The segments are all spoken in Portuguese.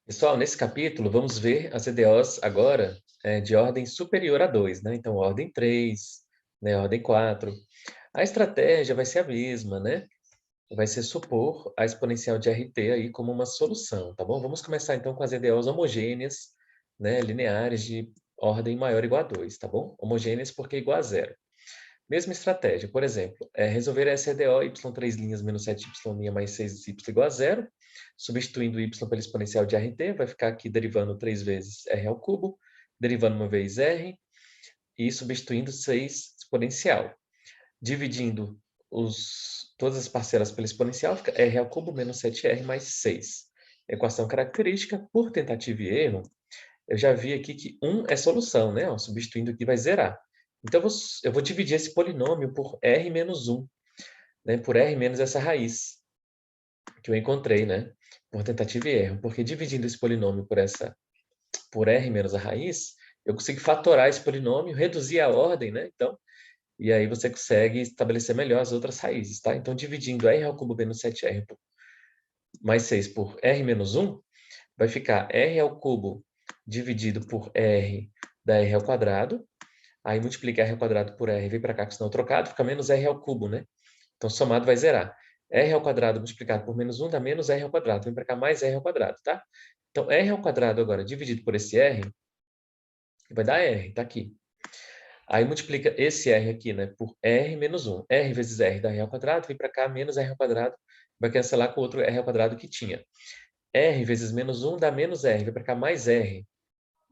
Pessoal, nesse capítulo, vamos ver as EDOs agora de ordem superior a 2, né? Então, ordem 3, né? Ordem 4. A estratégia vai ser a mesma, né? Vai ser supor a exponencial de RT aí como uma solução, tá bom? Vamos começar então com as EDOs homogêneas, né? Lineares de ordem maior ou igual a 2, tá bom? Homogêneas porque é igual a zero. Mesma estratégia, por exemplo, resolver essa EDO y3' menos 7y' mais 6y igual a zero, substituindo y pela exponencial de RT, vai ficar aqui derivando 3 vezes r ao cubo, derivando uma vez r, e substituindo 6 exponencial. Dividindo todas as parcelas pela exponencial, fica r ao cubo menos 7r mais 6. Equação característica, por tentativa e erro, eu já vi aqui que 1 é solução, né? Ó, substituindo aqui vai zerar. Então, eu vou dividir esse polinômio por r menos 1, né? Por r menos essa raiz que eu encontrei, né? Por tentativa e erro. Porque dividindo esse polinômio por r menos a raiz, eu consigo fatorar esse polinômio, reduzir a ordem, né? Então, e aí você consegue estabelecer melhor as outras raízes, tá? Então, dividindo r ao cubo menos 7r mais 6 por r menos 1, vai ficar r ao cubo dividido por r da r ao quadrado. Aí multiplicar r ao quadrado por r, vem para cá, que senão é trocado, fica menos r ao cubo, né? Então, somado vai zerar. R ao quadrado multiplicado por menos 1 dá menos r ao quadrado. Vem para cá mais r ao quadrado, tá? Então, r ao quadrado agora dividido por esse r, vai dar r, tá aqui. Aí multiplica esse r aqui, né, por r menos 1. R vezes r dá r ao quadrado, vem para cá menos r ao quadrado, vai cancelar com o outro r ao quadrado que tinha. R vezes menos 1 dá menos r, vem para cá mais r.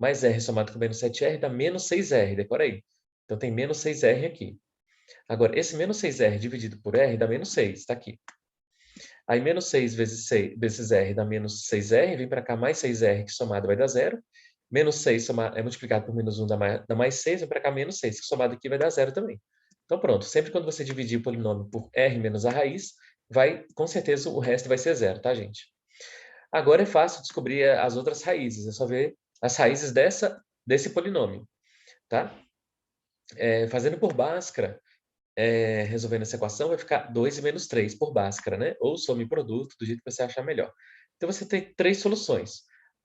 Mais r somado com menos 7r dá menos 6r, decora aí. Então tem menos 6r aqui. Agora, esse menos 6r dividido por r dá menos 6, está aqui. Aí menos 6 vezes r dá menos 6r, vem para cá mais 6r, que somado vai dar zero. Menos 6 multiplicado por menos 1 dá mais 6, vem para cá menos 6, que somado aqui vai dar zero também. Então pronto, sempre quando você dividir o polinômio por r menos a raiz, com certeza o resto vai ser zero, tá, gente? Agora é fácil descobrir as outras raízes, é só ver as raízes desse polinômio, tá? Fazendo por Bhaskara, resolvendo essa equação, vai ficar 2 e menos 3 por Bhaskara, né? Ou some produto, do jeito que você achar melhor. Então, você tem três soluções.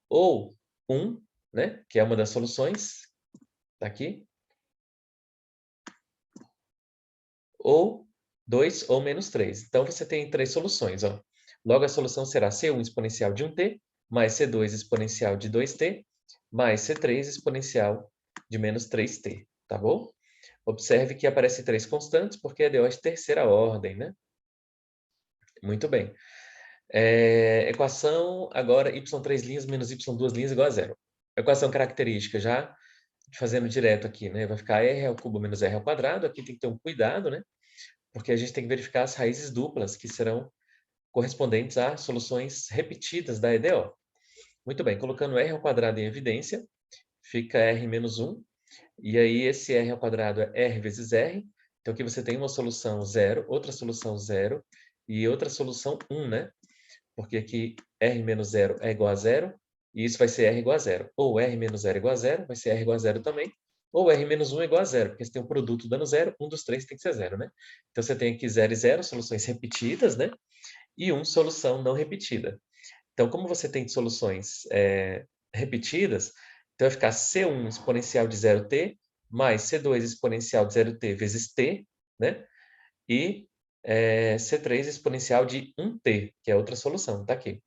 Ou 1, né? Que é uma das soluções, tá aqui. Ou 2 ou menos 3. Então, você tem três soluções, ó. Logo, a solução será C1 exponencial de 1t, mais C2 exponencial de 2t, mais C3 exponencial de menos 3t, tá bom? Observe que aparece três constantes, porque é DO de terceira ordem, né? Muito bem. Equação, agora, y3' menos y2' igual a zero. Equação característica, já fazendo direto aqui, né? Vai ficar r ao cubo menos r ao quadrado. Aqui tem que ter um cuidado, né? Porque a gente tem que verificar as raízes duplas, que serão correspondentes a soluções repetidas da EDO. Muito bem, colocando r ao quadrado em evidência, fica r menos 1. E aí, esse r ao quadrado é r vezes r. Então, aqui você tem uma solução 0, outra solução 0 e outra solução 1, né? Porque aqui r menos 0 é igual a 0, e isso vai ser r igual a 0. Ou r menos 0 é igual a 0, vai ser r igual a 0 também. Ou r menos 1 é igual a 0, porque você tem um produto dando 0, um dos três tem que ser 0, né? Então, você tem aqui 0 e 0, soluções repetidas, né? E 1, solução não repetida. Então, como você tem soluções repetidas, então vai ficar C1 exponencial de 0t mais C2 exponencial de 0t vezes t, né? E C3 exponencial de 1t, que é outra solução, tá aqui.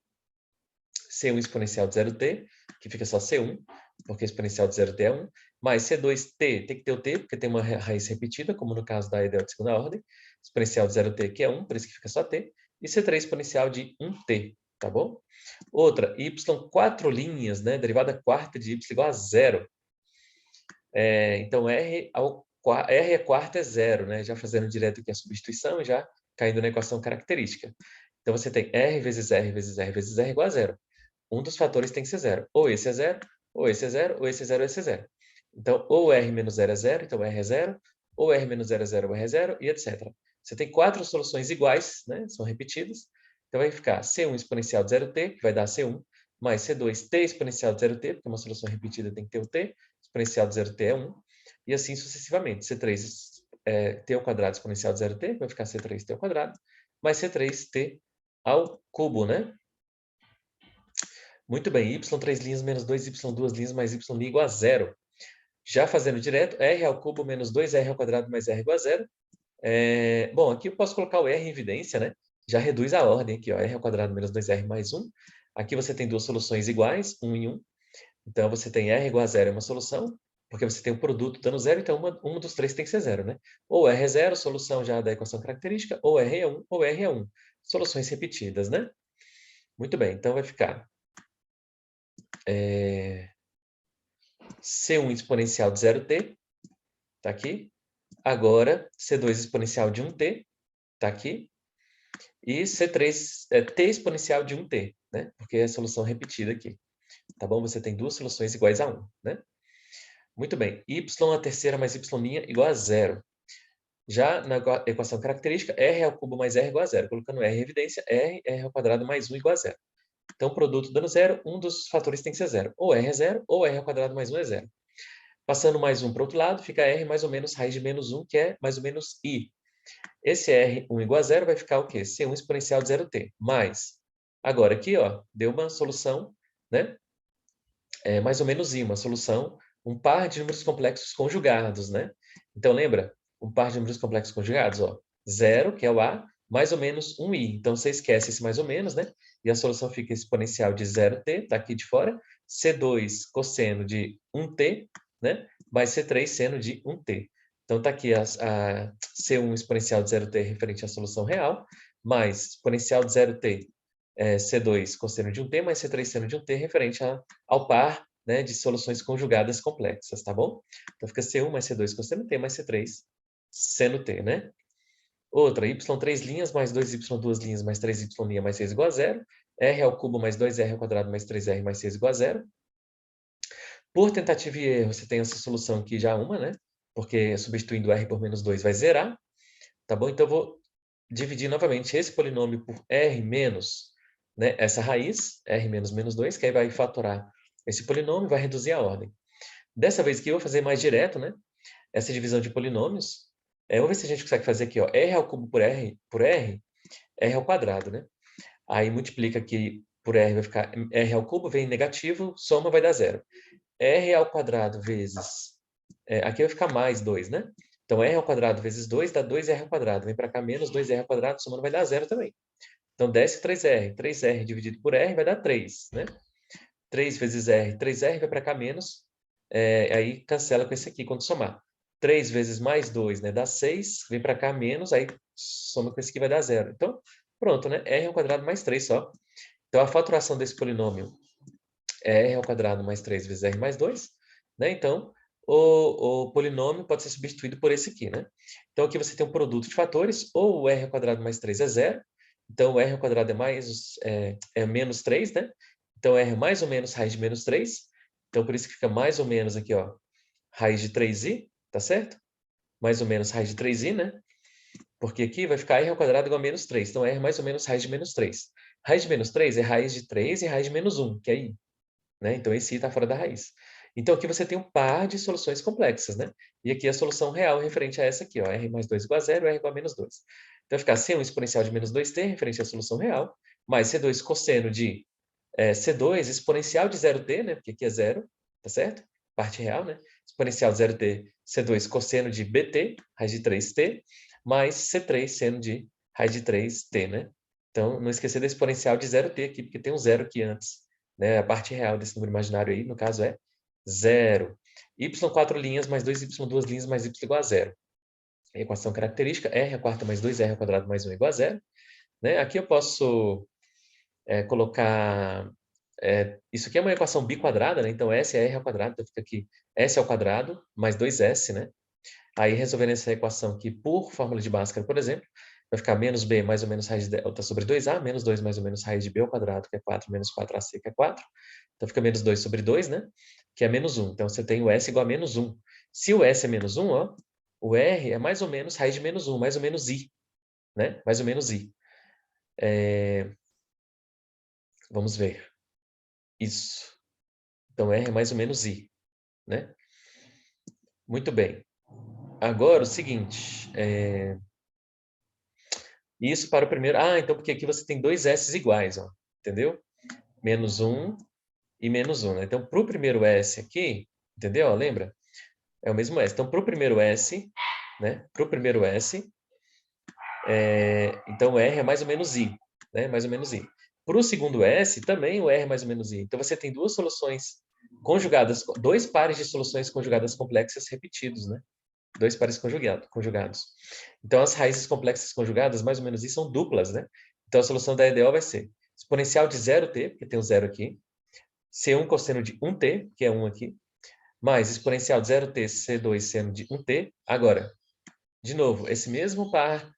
C1 exponencial de 0t, que fica só C1, porque exponencial de 0t é 1, mais C2t, tem que ter o t, porque tem uma raiz repetida, como no caso da EDO de segunda ordem, exponencial de 0t, que é 1, por isso que fica só t, e C3 exponencial de 1t, tá bom? Outra, y 4 linhas, né? Derivada quarta de y igual a zero. Então, r é quarta é zero, né? Já fazendo direto aqui a substituição, já caindo na equação característica. Então, você tem r vezes r vezes r vezes r igual a zero. Um dos fatores tem que ser zero. Ou esse é zero, ou esse é zero, ou esse é zero, ou esse é zero. Então, ou r menos 0 é zero, então r é zero, ou r menos 0 é zero, ou r é zero, e etc. Você tem quatro soluções iguais, né? São repetidas. Então, vai ficar C1 exponencial de 0t, que vai dar C1, mais C2t exponencial de 0t, porque uma solução repetida tem que ter o t, exponencial de 0t é 1, e assim sucessivamente. C3 t ao quadrado exponencial de 0t, vai ficar C3t ao quadrado, mais C3t ao cubo, né? Muito bem, y 3 linhas menos 2y 2 linhas mais y igual a zero. Já fazendo direto, r ao cubo menos 2r ao quadrado mais r igual a zero. Bom, aqui eu posso colocar o r em evidência, né? Já reduz a ordem aqui, ó, r ao quadrado menos 2r mais 1. Aqui você tem duas soluções iguais, 1 e 1. Então, você tem r igual a zero é uma solução, porque você tem um produto dando zero, então um dos três tem que ser zero, né? Ou r é zero, solução já da equação característica, ou r é 1, ou r é 1. Soluções repetidas, né? Muito bem, então vai ficar C1 exponencial de 0t, tá aqui. Agora, C2 exponencial de 1t, tá aqui. E C3 é t exponencial de 1t, né? Porque é a solução repetida aqui. Tá bom? Você tem duas soluções iguais a 1, né? Muito bem. Y a terceira mais y' igual a zero. Já na equação característica, r ao cubo mais r igual a zero. Colocando r em evidência, r ao quadrado mais 1 igual a zero. Então, produto dando zero, um dos fatores tem que ser zero. Ou r é zero, ou r ao quadrado mais 1 é zero. Passando mais 1 para o outro lado, fica r mais ou menos raiz de menos 1, que é mais ou menos i. Esse r1 igual a zero vai ficar o quê? C1 exponencial de 0t. Mais. Agora aqui, ó, deu uma solução, né? Mais ou menos i, uma solução, um par de números complexos conjugados, né? Então, lembra? Um par de números complexos conjugados, ó. 0, que é o a, mais ou menos 1i. Então, você esquece esse mais ou menos, né? E a solução fica exponencial de 0t, tá aqui de fora, C2 cosseno de 1t, né? Mais C3 seno de 1t. Então, tá aqui a C1 exponencial de 0t referente à solução real, mais exponencial de 0t C2 cosseno de 1t mais C3 seno de 1t referente ao par, né, de soluções conjugadas complexas, tá bom? Então fica C1 mais C2 cosseno t mais C3 seno t, né? Outra, y 3 linhas mais 2y 2 linhas mais 3y' mais 6 igual a zero. R ao cubo mais 2r ao quadrado mais 3r mais 6 igual a zero. Por tentativa e erro, você tem essa solução aqui já uma, né? Porque substituindo r por menos 2 vai zerar. Tá bom? Então eu vou dividir novamente esse polinômio por r menos, né, essa raiz, r menos menos 2, que aí vai fatorar esse polinômio, vai reduzir a ordem. Dessa vez aqui eu vou fazer mais direto, né, essa divisão de polinômios. Vamos ver se a gente consegue fazer aqui, ó, r ao cubo por r ao quadrado, né? Aí multiplica aqui por r, vai ficar r ao cubo, vem negativo, soma vai dar zero. R ao quadrado vezes, aqui vai ficar mais 2, né? Então, r ao quadrado vezes 2 dá 2r ao quadrado. Vem para cá, menos 2r ao quadrado, somando vai dar zero também. Então, desce 3r. 3r dividido por r vai dar 3, né? 3 vezes r, 3r vai para cá, menos. Aí, cancela com esse aqui, quando somar. 3 vezes mais 2, né? Dá 6. Vem para cá, menos. Aí, soma com esse aqui, vai dar zero. Então, pronto, né? r ao quadrado mais 3 só. Então, a faturação desse polinômio é r ao quadrado mais 3 vezes r mais 2, né? Então, o polinômio pode ser substituído por esse aqui, né? Então, aqui você tem um produto de fatores, ou o r ao quadrado mais 3 é zero, então o r ao quadrado é menos 3, né? Então, r é mais ou menos raiz de menos 3, então por isso que fica mais ou menos aqui, ó, raiz de 3i, tá certo? Mais ou menos raiz de 3i, né? Porque aqui vai ficar r ao quadrado igual a menos 3, então r é mais ou menos raiz de menos 3. Raiz de menos 3 é raiz de 3 e raiz de menos 1, que é i. Né? Então, esse i está fora da raiz. Então, aqui você tem um par de soluções complexas, né? E aqui a solução real referente a essa aqui, ó, r mais 2 igual a zero, r igual a menos 2. Então, vai ficar C1 exponencial de menos 2t, referente à solução real, mais C2 cosseno de C2 exponencial de 0t, né? Porque aqui é zero, tá certo? Parte real, né? Exponencial de 0t, C2 cosseno de bt, raiz de 3t, mais C3 seno de raiz de 3t, né? Então, não esquecer da exponencial de 0t aqui, porque tem um zero aqui antes. Né? A parte real desse número imaginário aí, no caso, é zero. Y 4 linhas mais 2y 2 linhas mais y igual a zero. A equação característica, r à quarta mais 2r ao quadrado mais 1 igual a zero. Né? Aqui eu posso colocar... isso aqui é uma equação biquadrada, né? Então s é r ao quadrado, então fica aqui s ao quadrado mais 2s, né? Aí, resolvendo essa equação aqui por fórmula de Bhaskara, por exemplo, vai ficar menos b mais ou menos raiz de delta sobre 2a, menos 2 mais ou menos raiz de b ao quadrado, que é 4, menos 4ac, que é 4. Então, fica menos 2 sobre 2, né? Que é menos 1. Então, você tem o s igual a menos 1. Se o s é menos 1, ó, o r é mais ou menos raiz de menos 1, mais ou menos i. Né? Mais ou menos i. Vamos ver. Isso. Então, r é mais ou menos i. Né? Muito bem. Agora, o seguinte... Isso para o primeiro... então porque aqui você tem dois S iguais, ó. Entendeu? Menos 1 e menos 1, né? Então, para o primeiro S aqui, entendeu? Lembra? É o mesmo S. Então, para o primeiro S, né? Para o primeiro S, então R é mais ou menos I, né? Mais ou menos I. Para o segundo S, também o R é mais ou menos I. Então, você tem duas soluções conjugadas, dois pares de soluções conjugadas complexas repetidos, né? Dois pares conjugados. Então, as raízes complexas conjugadas, mais ou menos I, são duplas, né? Então, a solução da EDO vai ser exponencial de 0t, porque tem o 0 aqui, C1 cosseno de 1t, que é 1 aqui, mais exponencial de 0t, C2 seno de 1t. Agora, de novo, esse mesmo par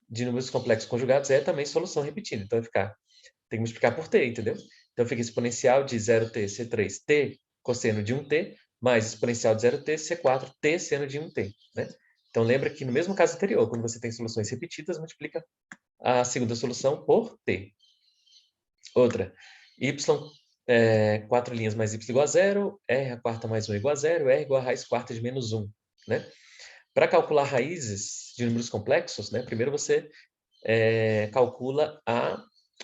de números complexos conjugados é também solução repetida. Então, tem que multiplicar por t, entendeu? Então, fica exponencial de 0t, C3t, cosseno de 1t, mais exponencial de 0t, C4t, seno de 1t, né? Então, lembra que no mesmo caso anterior, quando você tem soluções repetidas, multiplica a segunda solução por t. Outra, y, 4 linhas mais y igual a 0, r a quarta mais 1 igual a 0, r igual a raiz quarta de menos 1, né? Para calcular raízes de números complexos, né, primeiro você calcula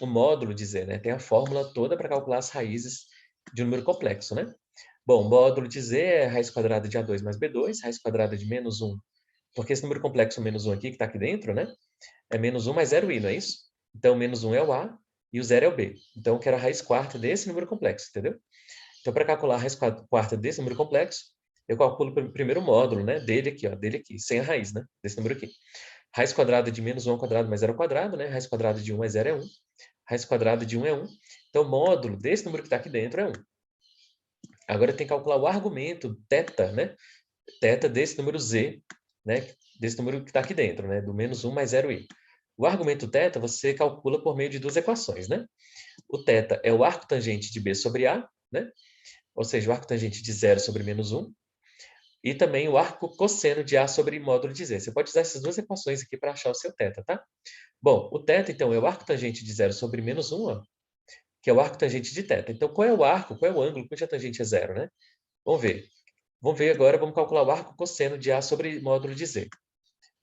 o módulo de Z, né? Tem a fórmula toda para calcular as raízes de um número complexo, né? Bom, módulo de Z é raiz quadrada de A2 mais B2, raiz quadrada de menos 1, porque esse número complexo menos 1 aqui, que está aqui dentro, né? É menos 1 mais 0i, não é isso? Então, menos 1 é o A e o 0 é o B. Então, eu quero a raiz quarta desse número complexo, entendeu? Então, para calcular a raiz quarta desse número complexo, eu calculo o primeiro módulo, né? Dele aqui, ó, dele aqui, sem a raiz, né? Desse número aqui. Raiz quadrada de menos 1 ao quadrado mais 0 ao quadrado, né? Raiz quadrada de 1 mais 0 é 1. Raiz quadrada de 1 é 1. Então, o módulo desse número que está aqui dentro é 1. Agora, tem que calcular o argumento θ, né? Θ desse número z, né? Desse número que está aqui dentro, né? Do menos 1 mais 0i. O argumento θ você calcula por meio de duas equações, né? O θ é o arco tangente de b sobre a, né? Ou seja, o arco tangente de 0 sobre menos 1. E também o arco cosseno de a sobre módulo de z. Você pode usar essas duas equações aqui para achar o seu θ, tá? Bom, o θ, então, é o arco tangente de 0 sobre menos 1, ó, que é o arco tangente de θ. Então, qual é o arco, qual é o ângulo cuja tangente é 0, né? Vamos ver. Vamos ver agora, vamos calcular o arco cosseno de A sobre módulo de Z.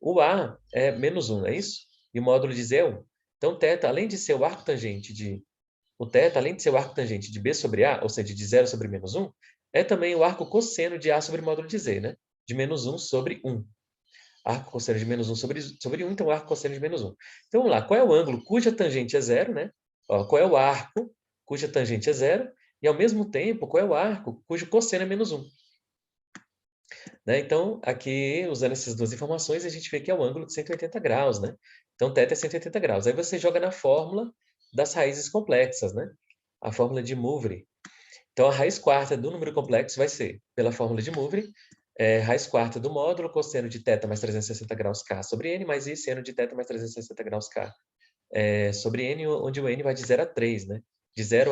O A é menos 1, é isso? E o módulo de Z é 1. Então, θ, além de ser o arco tangente de... O θ, além de ser o arco tangente de B sobre A, ou seja, de 0 sobre menos 1, é também o arco cosseno de A sobre módulo de Z, né? De menos 1 sobre 1. Arco cosseno de menos 1 sobre 1, então o arco cosseno de menos 1. Então, vamos lá. Qual é o ângulo cuja tangente é 0, né? Ó, qual é o arco cuja tangente é 0? E, ao mesmo tempo, qual é o arco cujo cosseno é menos 1? Né? Então, aqui, usando essas duas informações, a gente vê que é o ângulo de 180 graus, né? Então, θ é 180 graus. Aí você joga na fórmula das raízes complexas, né? A fórmula de Mouvre. Então, a raiz quarta do número complexo vai ser, pela fórmula de Mouvre, raiz quarta do módulo cosseno de θ mais 360 graus K sobre N, mais I seno de θ mais 360 graus K sobre N, onde o N vai de 0 a 3, né? De 0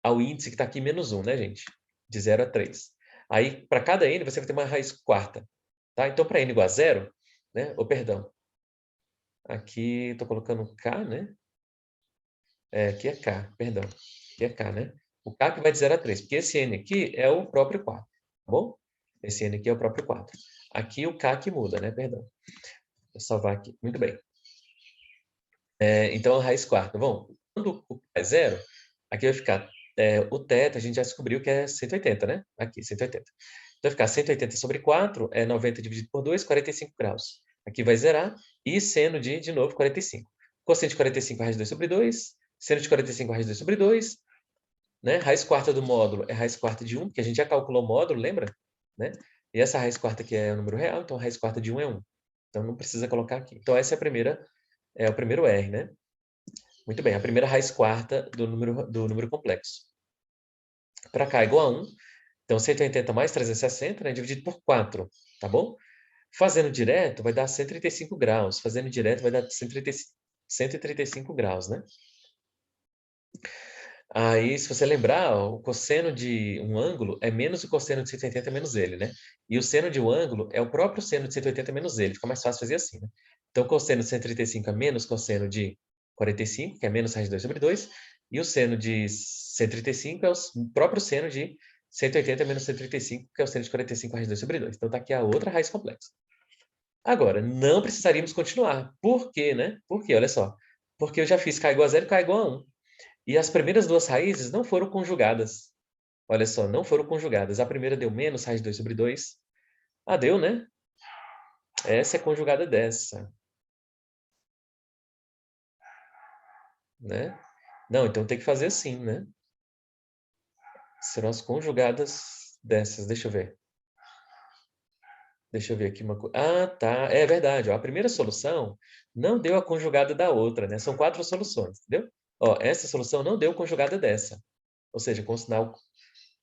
ao índice que está aqui, menos 1, né, gente? De 0 a 3. Aí, para cada N, você vai ter uma raiz quarta. Tá? Então, para N igual a 0, né? Ou, perdão. Aqui, estou colocando K, né? Aqui é K, perdão. Aqui é K, né? O K que vai de 0 a 3, porque esse N aqui é o próprio 4, tá bom? Esse N aqui é o próprio 4. Aqui o K que muda, né? Perdão. Vou salvar aqui. Muito bem. Então, a raiz quarta. Bom, quando o K é 0, aqui vai ficar o θ, a gente já descobriu que é 180, né? Aqui, 180. Então, vai ficar 180 sobre 4, 90 dividido por 2, 45 graus. Aqui vai zerar. E seno de novo, 45. Cosseno de 45 é raiz de 2 sobre 2. Seno de 45 é raiz de 2 sobre 2. Né? Raiz quarta do módulo é raiz quarta de 1, que a gente já calculou o módulo, lembra? Né? E essa raiz quarta aqui é o número real, então a raiz quarta de 1 é 1. Então, não precisa colocar aqui. Então, essa é o primeiro R, né? Muito bem, a primeira raiz quarta do número complexo. Para cá, igual a 1. Então, 180 mais 360, né, dividido por 4, tá bom? Fazendo direto, vai dar 135 graus. Fazendo direto, vai dar 135 graus, né? Aí, se você lembrar, ó, o cosseno de um ângulo é menos o cosseno de 180 menos ele, né? E o seno de um ângulo é o próprio seno de 180 menos ele. Fica mais fácil fazer assim, né? Então, cosseno de 135 é menos cosseno de 45, que é menos raiz de 2 sobre 2. E o seno de 135 é o próprio seno de 180 menos 135, que é o seno de 45 raiz de 2 sobre 2. Então, está aqui a outra raiz complexa. Agora, não precisaríamos continuar. Por quê, né? Por quê? Olha só. Porque eu já fiz K igual a 0 e K igual a 1. E as primeiras duas raízes não foram conjugadas. Olha só, não foram conjugadas. A primeira deu menos raiz de 2 sobre 2. Ah, deu, né? Essa é conjugada dessa, né? Não, então tem que fazer assim, né? Serão as conjugadas dessas. Deixa eu ver. Deixa eu ver aqui uma coisa. Ah, tá. É verdade. Ó. A primeira solução não deu a conjugada da outra, né? São 4 soluções, entendeu? Ó, essa solução não deu conjugada dessa. Ou seja, com o sinal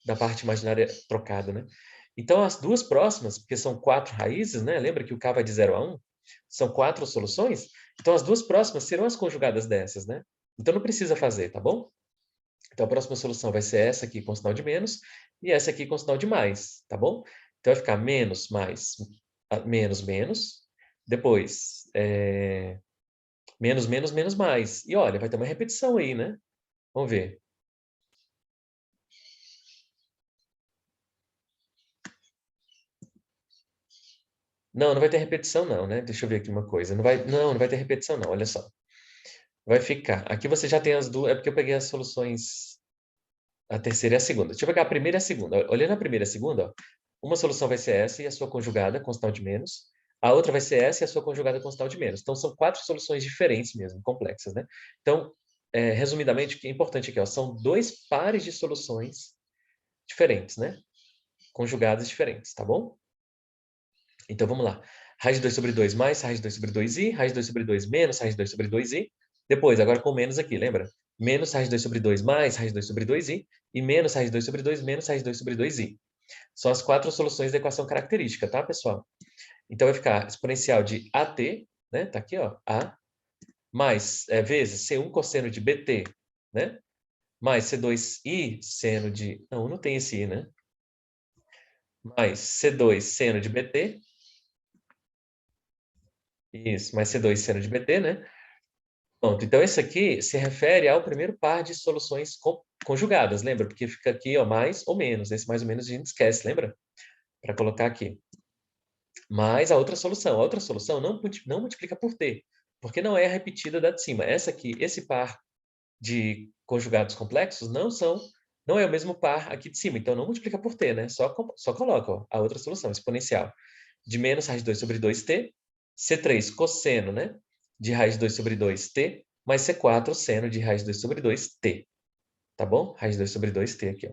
da parte imaginária trocada, né? Então, as duas próximas, porque são 4 raízes, né? Lembra que o K vai de 0 a 1? São 4 soluções. Então, as duas próximas serão as conjugadas dessas, né? Então, não precisa fazer, tá bom? Então, a próxima solução vai ser essa aqui com sinal de menos e essa aqui com sinal de mais, tá bom? Então, vai ficar menos, mais, menos, menos. Depois, menos, menos, menos, mais. E olha, vai ter uma repetição aí, né? Vamos ver. Não, não vai ter repetição não, né? Deixa eu ver aqui uma coisa. Não vai ter repetição não, olha só. Vai ficar. Aqui você já tem as duas, é porque eu peguei as soluções, a terceira e a segunda. Deixa eu pegar a primeira e a segunda. Olhando a primeira e a segunda, ó, uma solução vai ser essa e a sua conjugada com sinal de menos. A outra vai ser essa e a sua conjugada com sinal de menos. Então, são 4 soluções diferentes mesmo, complexas, né? Então, resumidamente, o que é importante aqui, ó, são 2 pares de soluções diferentes, né? Conjugadas diferentes, tá bom? Então, vamos lá. Raiz de 2 sobre 2 mais raiz de 2 sobre 2i, raiz de 2 sobre 2 menos raiz de 2 sobre 2i. Depois, agora com menos aqui, lembra? Menos raiz de 2 sobre 2 mais raiz de 2 sobre 2i e menos raiz de 2 sobre 2 menos raiz de 2 sobre 2i. São as 4 soluções da equação característica, tá, pessoal? Então, vai ficar exponencial de AT, né? Tá aqui, ó, A, mais, vezes C1 cosseno de BT, né? Mais C2i seno de... Não tem esse i, né? Mais C2 seno de BT. Isso, mais C2 seno de BT, né? Pronto, então esse aqui se refere ao primeiro par de soluções conjugadas, lembra? Porque fica aqui, ó, mais ou menos. Esse mais ou menos a gente esquece, lembra? Para colocar aqui. Mais a outra solução. A outra solução não multiplica por t, porque não é a repetida da de cima. Essa aqui, esse par de conjugados complexos não é o mesmo par aqui de cima, então não multiplica por t, né? Só coloca, ó, a outra solução, exponencial. De menos raiz de 2 sobre 2t, C3 cosseno, né? De raiz de 2 sobre 2t, mais C4 seno de raiz de 2 sobre 2t. Tá bom? Raiz de 2 sobre 2t aqui, ó.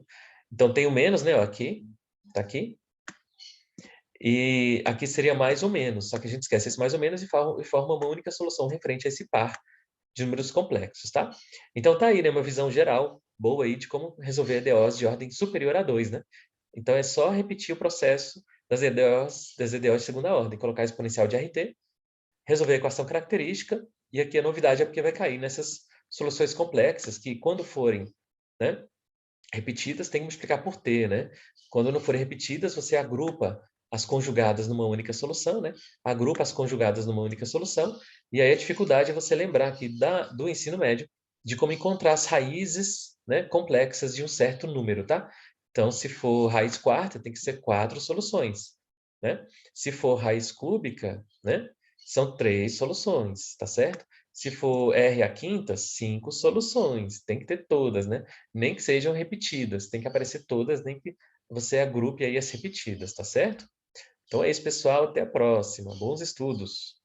Então tem o menos, né? Ó, aqui, tá aqui. E aqui seria mais ou menos, só que a gente esquece esse mais ou menos e forma uma única solução referente a esse par de números complexos, tá? Então tá aí, né, uma visão geral boa aí de como resolver EDOs de ordem superior a 2, né? Então é só repetir o processo das EDOs de segunda ordem, colocar exponencial de RT, resolver a equação característica, e aqui a novidade é porque vai cair nessas soluções complexas que quando forem, né, repetidas, tem que multiplicar por t, né? Quando não forem repetidas, você agrupa as conjugadas numa única solução, né? Agrupa as conjugadas numa única solução, e aí a dificuldade é você lembrar aqui do ensino médio de como encontrar as raízes, né, complexas de um certo número, tá? Então, se for raiz quarta, tem que ser 4 soluções, né? Se for raiz cúbica, né, são 3 soluções, tá certo? Se for R a quinta, 5 soluções, tem que ter todas, né? Nem que sejam repetidas, tem que aparecer todas, nem que você agrupe aí as repetidas, tá certo? Então é isso, pessoal, até a próxima. Bons estudos!